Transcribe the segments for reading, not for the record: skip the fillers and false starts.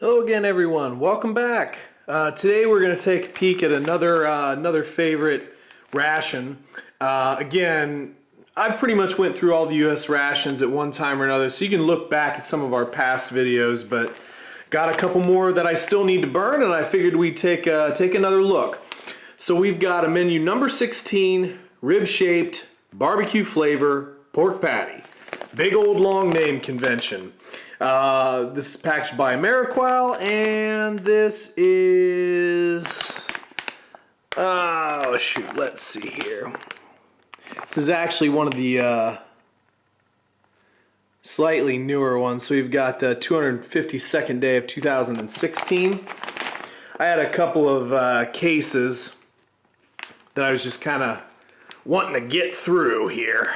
Hello again, everyone. Welcome back. Today we're going to take a peek at another favorite ration. Again, I pretty much went through all the U.S. rations at one time or another, so you can look back at some of our past videos. But got a couple more that I still need to burn, and I figured we'd take another look. So we've got a menu number 16, rib-shaped, barbecue flavor, pork patty. Big old long name convention. This is packaged by MRE, and this is, oh shoot, let's see here. This is actually one of the slightly newer ones. So we've got the 252nd day of 2016. I had a couple of cases that I was just kind of wanting to get through here.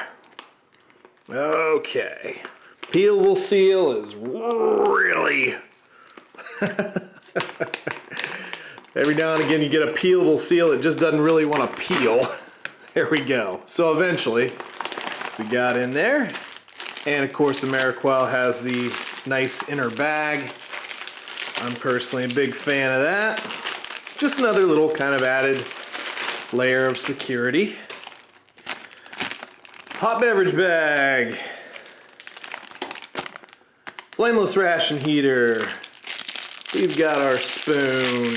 Okay. Peelable seal is really... Every now and again you get a peelable seal that just doesn't really want to peel. There we go. So eventually we got in there. And of course MRE has the nice inner bag. I'm personally a big fan of that. Just another little kind of added layer of security. Hot beverage bag. Flameless ration heater. We've got our spoon.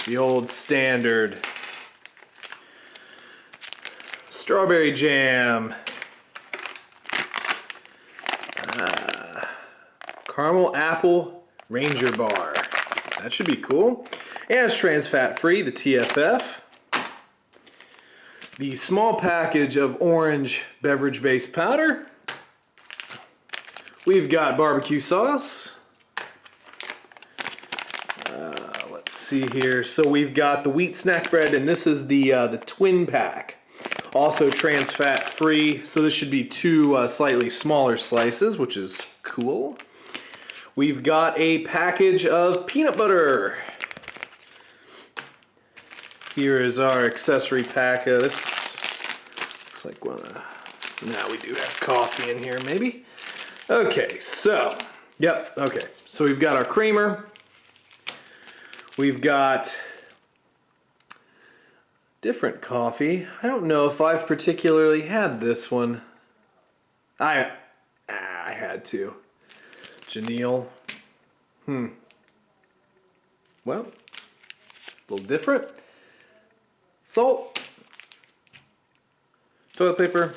The old standard. Strawberry jam. Caramel apple Ranger bar. That should be cool. And it's trans fat free, the TFF. The small package of orange beverage based powder. We've got barbecue sauce. Let's see here. So we've got the wheat snack bread, and this is the twin pack. Also trans fat free, so this should be two slightly smaller slices, which is cool. We've got a package of peanut butter. Here is our accessory pack. This looks like one of the... Now we do have coffee in here, maybe. Okay, so, yep, okay. So we've got our creamer. We've got different coffee. I don't know if I've particularly had this one. I had to. Janelle. Well, a little different. Salt. Toilet paper.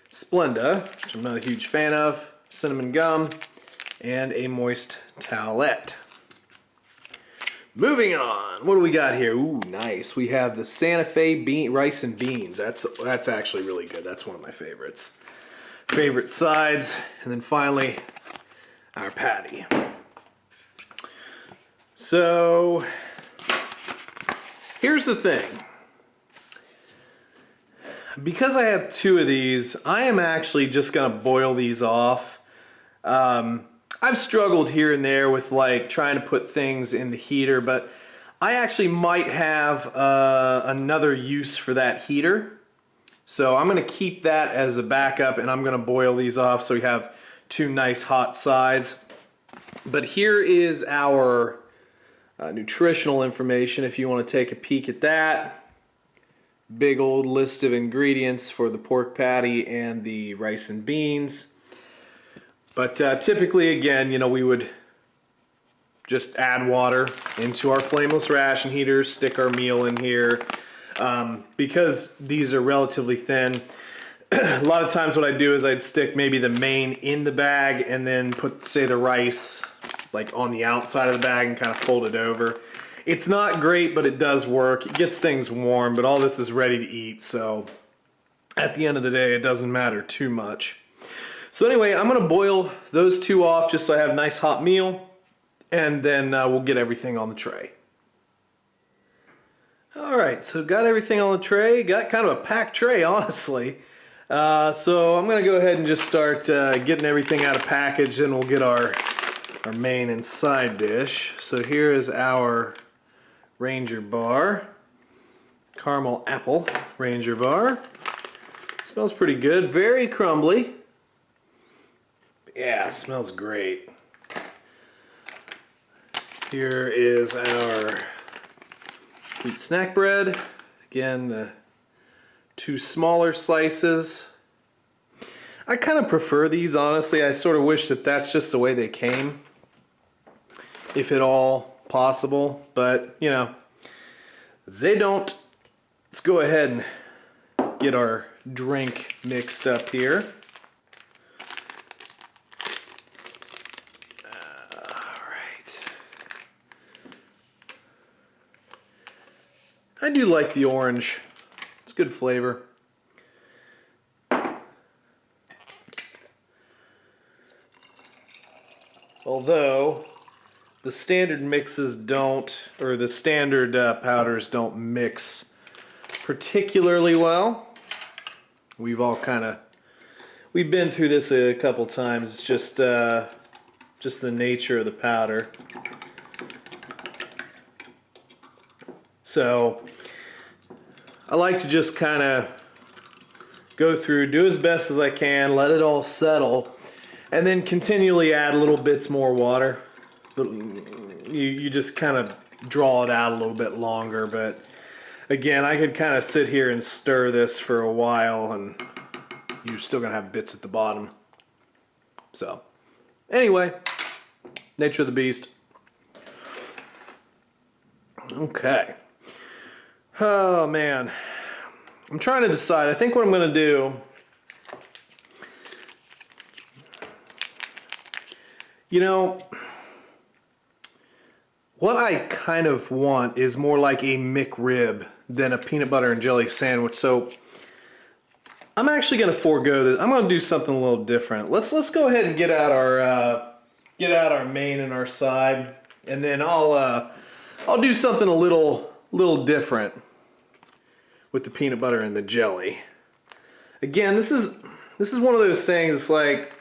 Splenda, which I'm not a huge fan of, cinnamon gum, and a moist towelette. Moving on, what do we got here? Ooh, nice. We have the Santa Fe rice and beans. That's actually really good. That's one of my favorites. Favorite sides, and then finally, our patty. So, here's the thing. Because I have two of these, I am actually just gonna boil these off. I've struggled here and there with like trying to put things in the heater, but I actually might have another use for that heater. So I'm gonna keep that as a backup, and I'm gonna boil these off so we have two nice hot sides. But here is our nutritional information if you want to take a peek at that. Big old list of ingredients for the pork patty and the rice and beans. But typically, again, you know, we would just add water into our flameless ration heater, stick our meal in here. Because these are relatively thin, a lot of times what I'd do is I'd stick maybe the main in the bag and then put, say, the rice like on the outside of the bag and kind of fold it over. It's not great, but it does work. It gets things warm, but all this is ready to eat, so at the end of the day, it doesn't matter too much. So anyway, I'm gonna boil those two off just so I have a nice hot meal, and then we'll get everything on the tray. All right, so got everything on the tray. Got kind of a packed tray, honestly. So I'm gonna go ahead and just start getting everything out of package, and we'll get our main and side dish. So here is our Ranger bar, caramel apple Ranger bar. Smells pretty good, very crumbly. Yeah, smells great. Here is our wheat snack bread. Again, the 2 smaller slices. I kind of prefer these, honestly. I sort of wish that that's just the way they came, if at all possible, but you know, they don't. Let's go ahead and get our drink mixed up here. I do like the orange. It's good flavor. Although the standard mixes don't, or the standard powders don't mix particularly well. We've been through this a couple times. It's just the nature of the powder. So I like to just kind of go through, do as best as I can, let it all settle, and then continually add little bits more water. You just kind of draw it out a little bit longer, but again, I could kind of sit here and stir this for a while and you're still gonna have bits at the bottom. So anyway, nature of the beast. Okay. Oh man, I'm trying to decide. I think what I'm gonna do, you know, what I kind of want is more like a McRib than a peanut butter and jelly sandwich. So I'm actually gonna forego this. I'm gonna do something a little different. Let's go ahead and get out our main and our side, and then I'll do something a little different with the peanut butter and the jelly. Again, this is one of those things. It's like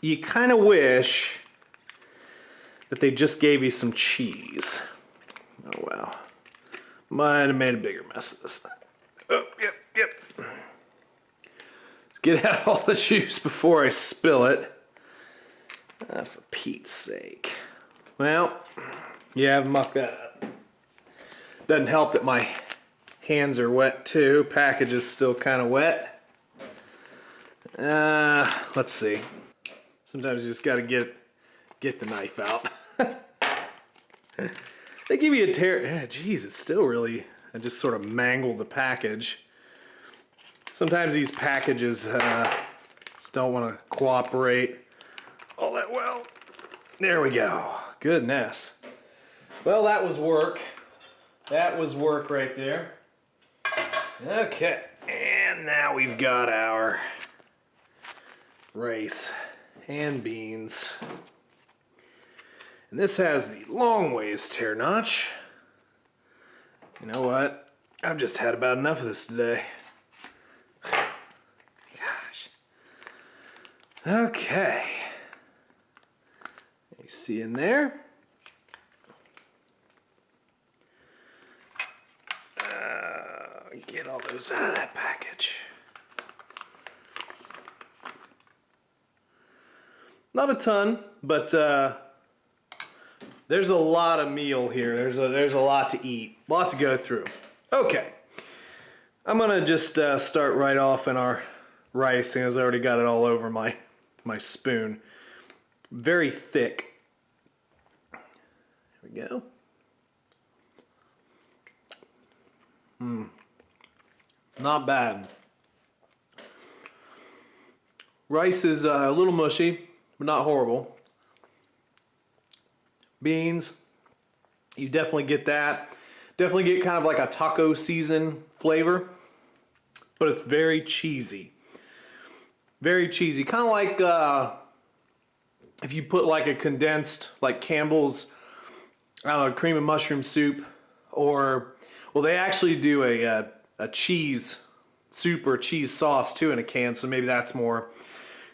you kind of wish that they just gave you some cheese. Oh well, might have made a bigger mess of this. Oh yep. Let's get out all the juice before I spill it. For Pete's sake. Well, yeah, I've mucked that up. Doesn't help that my hands are wet too. Package is still kind of wet. Let's see. Sometimes you just got to get the knife out. They give you a tear. Yeah, geez, it's still really. I just sort of mangled the package. Sometimes these packages just don't want to cooperate all that well. There we go. Goodness. Well, that was work. That was work right there. Okay, and now we've got our rice and beans. And this has the long ways tear notch. You know what? I've just had about enough of this today. Gosh. Okay. You see in there? Get all those out of that package. Not a ton, but there's a lot of meal here. There's a lot to eat, a lot to go through. Okay, I'm gonna just start right off in our rice, because I already got it all over my spoon. Very thick. There we go. Not bad. Rice is a little mushy, but not horrible. Beans, you definitely get that. Definitely get kind of like a taco season flavor, but it's very cheesy. Very cheesy. Kind of like if you put like a condensed, like Campbell's, I don't know, cream and mushroom soup, or, well, they actually do a cheese soup or cheese sauce too in a can, so maybe that's more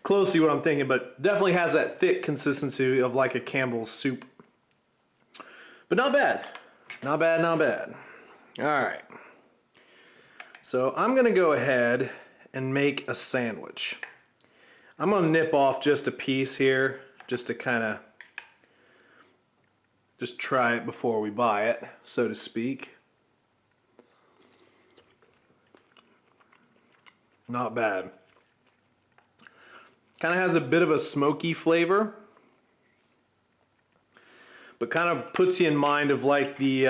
closely what I'm thinking, but definitely has that thick consistency of like a Campbell's soup. But not bad. Not bad, not bad. All right. So I'm gonna go ahead and make a sandwich. I'm gonna nip off just a piece here, just to kind of Just try it before we buy it, so to speak. Not bad. Kind of has a bit of a smoky flavor, but kind of puts you in mind of like the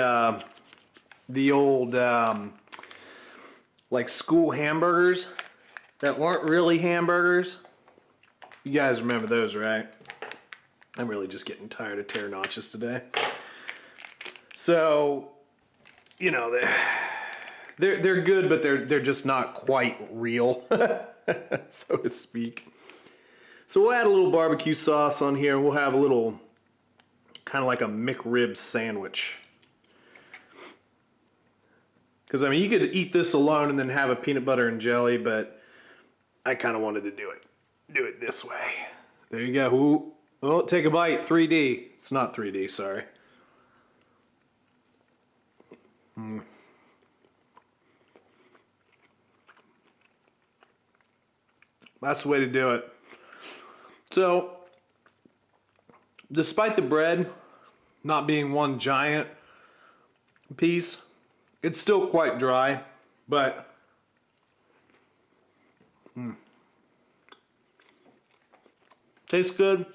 old like school hamburgers that weren't really hamburgers. You guys remember those, right? I'm really just getting tired of terra notches today. So, you know, they're good, but they're just not quite real, so to speak. So we'll add a little barbecue sauce on here. We'll have a little, kind of like a McRib sandwich. Because, I mean, you could eat this alone and then have a peanut butter and jelly, but I kind of wanted to do it this way. There you go. Ooh. Oh, take a bite. 3D. It's not 3D, sorry. That's the way to do it. So, despite the bread not being one giant piece, it's still quite dry, but tastes good.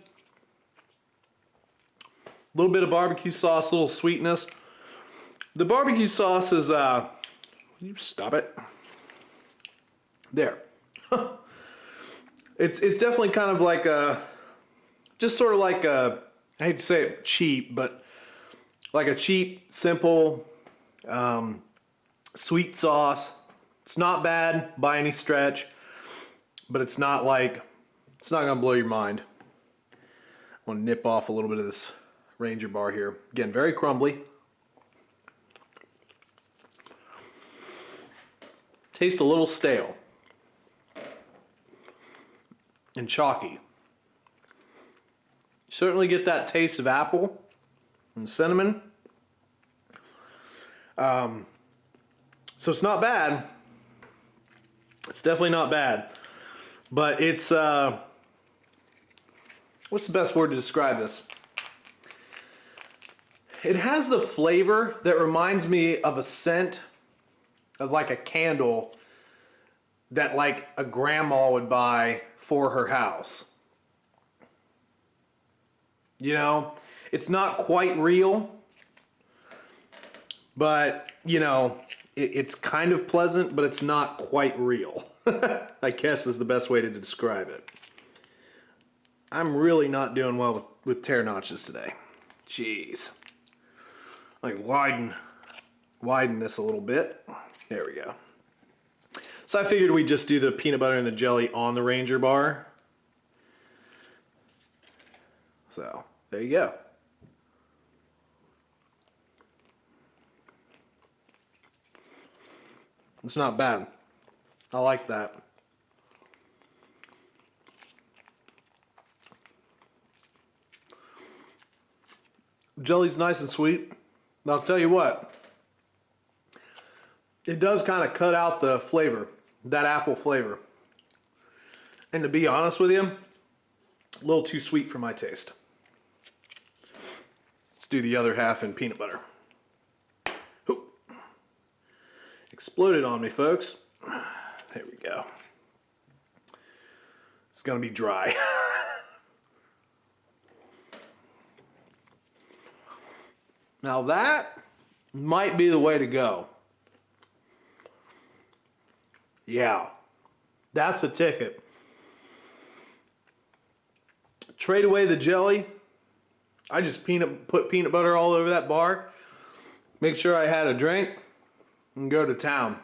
A little bit of barbecue sauce, a little sweetness. The barbecue sauce is, you stop it. There. It's definitely kind of like just sort of like I hate to say it cheap, but like a cheap, simple, sweet sauce. It's not bad by any stretch, but it's not gonna blow your mind. I'm gonna nip off a little bit of this Ranger bar here. Again, very crumbly. Tastes a little stale and chalky. You certainly get that taste of apple and cinnamon. So it's not bad. It's definitely not bad. But it's, what's the best word to describe this? It has the flavor that reminds me of a scent of like a candle that like a grandma would buy for her house. You know, it's not quite real, but you know, it's kind of pleasant, but it's not quite real. I guess is the best way to describe it. I'm really not doing well with terra notches today. Jeez. Like widen this a little bit. There we go. So I figured we'd just do the peanut butter and the jelly on the Ranger bar. So there you go. It's not bad. I like that. Jelly's nice and sweet. But I'll tell you what, it does kind of cut out the flavor, that apple flavor. And to be honest with you, a little too sweet for my taste. Let's do the other half in peanut butter. Ooh. Exploded on me, folks. There we go. It's gonna be dry. Now that might be the way to go. Yeah, that's the ticket. Trade away the jelly. I just put peanut butter all over that bar. Make sure I had a drink and go to town.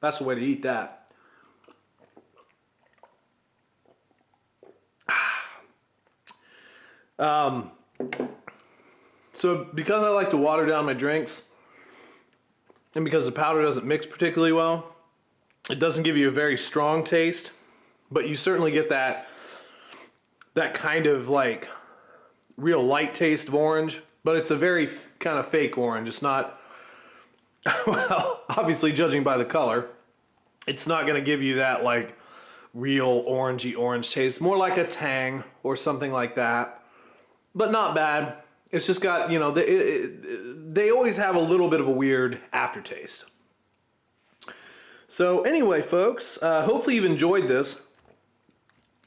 That's the way to eat that. So because I like to water down my drinks, and because the powder doesn't mix particularly well, it doesn't give you a very strong taste, but you certainly get that kind of like real light taste of orange, but it's a very kind of fake orange. It's not, well, obviously judging by the color, it's not going to give you that like real orangey orange taste. More like a tang or something like that, but not bad. It's just got, you know, they always have a little bit of a weird aftertaste. So anyway, folks, hopefully you've enjoyed this.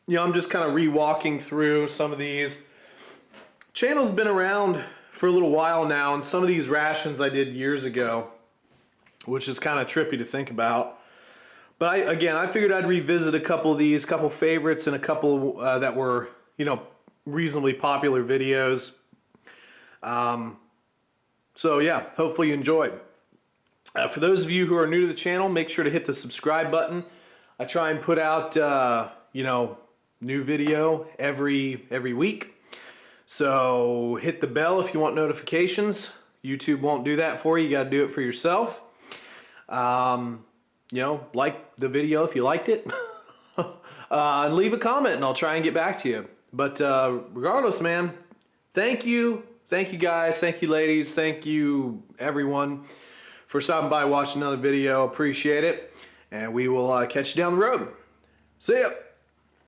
You know, I'm just kind of re-walking through some of these. Channel's been around for a little while now, and some of these rations I did years ago, which is kind of trippy to think about. But I figured I'd revisit a couple of these, couple favorites, and a couple that were, you know, reasonably popular videos. So yeah, hopefully you enjoyed. For those of you who are new to the channel, make sure to hit the subscribe button. I try and put out, you know, new video every week. So hit the bell if you want notifications. YouTube won't do that for you. You got to do it for yourself. You know, like the video if you liked it. And leave a comment and I'll try and get back to you. But regardless, man, thank you. Thank you guys. Thank you ladies. Thank you everyone for stopping by, watching another video. Appreciate it. And we will catch you down the road. See ya.